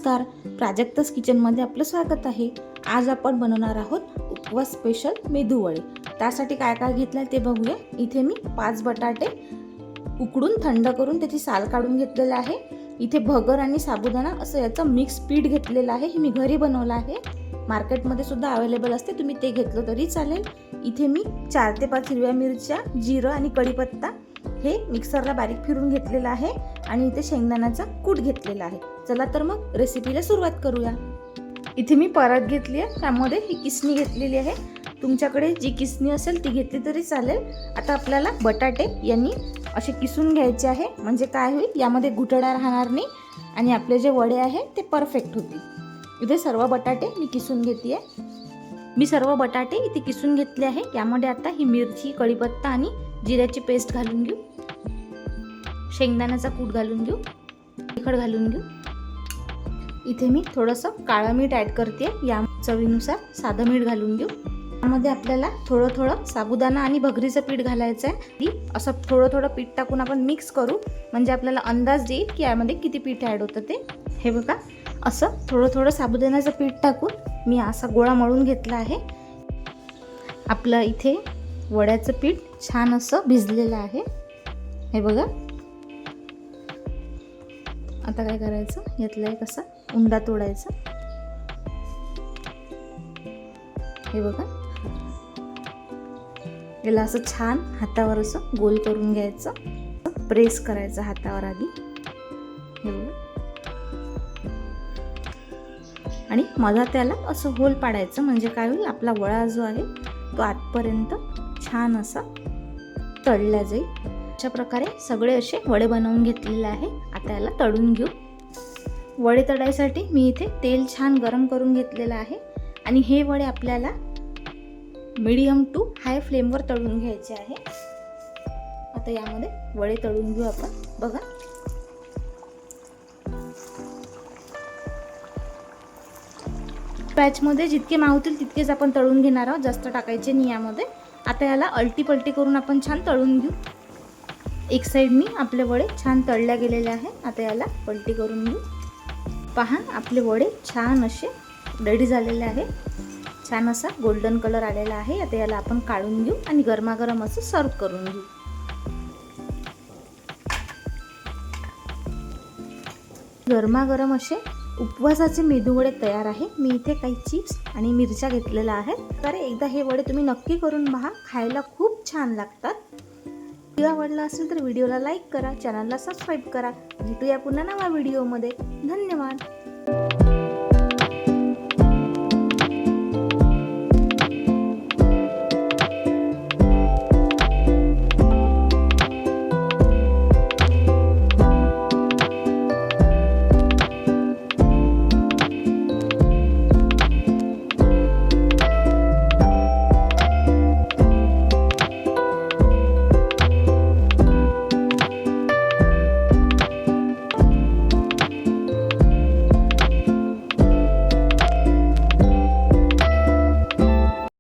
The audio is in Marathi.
नमस्कार, प्राजक्ता's किचनमध्ये आपलं स्वागत आहे। आज आपण बनवणार आहोत उपवास स्पेशल मेदू वडे। त्यासाठी काय काय घेतलं ते बघूया। इथे मी 5 बटाटे उकडून थंड करून त्याची साल काढून घेतलेले आहे। इथे भगर आणि साबुदाणा असं याचं मिक्स पीठ घेतलेलं आहे। हे मी घरी बनवलं आहे। मार्केटमध्ये सुद्धा अवेलेबल असते, तुम्ही ते घेतलं तरी चालेल। इथे मी 4 ते 5 हिरव्या मिरच्या, जिरं आणि कढीपत्ता हे मिक्सरला बारीक फिरून घेतलेलं आहे आणि इथे शेंगदाण्याचा कूट घेतलेला आहे। चला तर मग रेसिपीला सुरुवात करूया। इथे मी परात घेतली आहे, त्यामध्ये ही किसणी घेतलेली आहे। तुमच्याकडे जी किसणी असेल ती घेतली तरी चालेल। आता आपल्याला बटाटे यांनी असे किसून घ्यायचे आहे, म्हणजे काय होईल यामध्ये गुठळ्या राहणार नाही आणि आपले जे वडे आहे ते परफेक्ट होतील। इथे सर्व बटाटे मी किसून घेते। मी सर्व बटाटे इथे किसून घेतले आहे। यामध्ये आता ही मिरची, कढीपत्ता आणि जिऱ्याची पेस्ट घालून घेऊ, शेंगदाण्याचा कूट घालून घेऊ, तिखट घालून घेऊ। इथे मी थोडंसं काळं मीठ ॲड करते, या चवीनुसार साधं मीठ घालून घेऊ। यामध्ये आपल्याला थोडं थोडं साबुदाणा आणि भगरीचं पीठ घालायचं आहे। असं थोडं थोडं पीठ टाकून आपण मिक्स करू, म्हणजे आपल्याला अंदाज येईल की यामध्ये किती पीठ ॲड होतं ते। हे बघा, असं थोडं थोडं साबुदाण्याचं पीठ टाकून मी असा गोळा मळून घेतला आहे। आपलं इथे वड्याचं पीठ छान असं भिजलेलं आहे, हे बघा। आता काय करायचं, यातला एक असा उंडा तोडायचा, हे बघा। याला असं छान हातावर असं गोल करून घ्यायचं, प्रेस करायचं हातावर आधी, हे बघा। आणि मधात त्याला असं होल पाडायचं, म्हणजे काय होईल, आपला वडा जो आहे तो आतपर्यंत छान असा तळला जाईल। अशा प्रकारे सगळे असे वडे बनवून घेतलेले आहे। आता याला तळून घेऊ। वडे तळायसाठी मी इथे तेल छान गरम करून घेतलेलं आहे आणि हे वडे आपल्याला मीडियम टू हाय फ्लेमवर तळून घ्यायचे आहे। आता यामध्ये वडे तळून घेऊ आपण, बघा। पॅचमध्ये जितके मावतील तितकेच आपण तळून घेणार आहोत, जास्त टाकायचे नाही यामध्ये। आता याला अलटी पलटी करून आपण छान तळून घेऊ। एक साईडनी आपले वडे छान तळल्या गेलेले आहे। आता याला पलटी करून घेऊ। पहा, आपले वडे छान असे रेडी झालेले आहे, छान असा गोल्डन कलर आलेला आहे। आता याला आपण काढून घेऊ आणि गरमागरम असं सर्व करून घेऊ। गरमागरम असे उपवासाचे मेदू वडे तयार आहे। मी इथे काही चिप्स आणि मिरच्या घेतलेल्या आहेत, तर एकदा हे वडे तुम्ही नक्की करून पहा, खायला खूप छान लागतात। व्हिडिओ आवडला असेल तर व्हिडिओला लाईक करा, चॅनलला सबस्क्राईब करा। भेटूया पुन्हा नवा व्हिडिओमध्ये। धन्यवाद।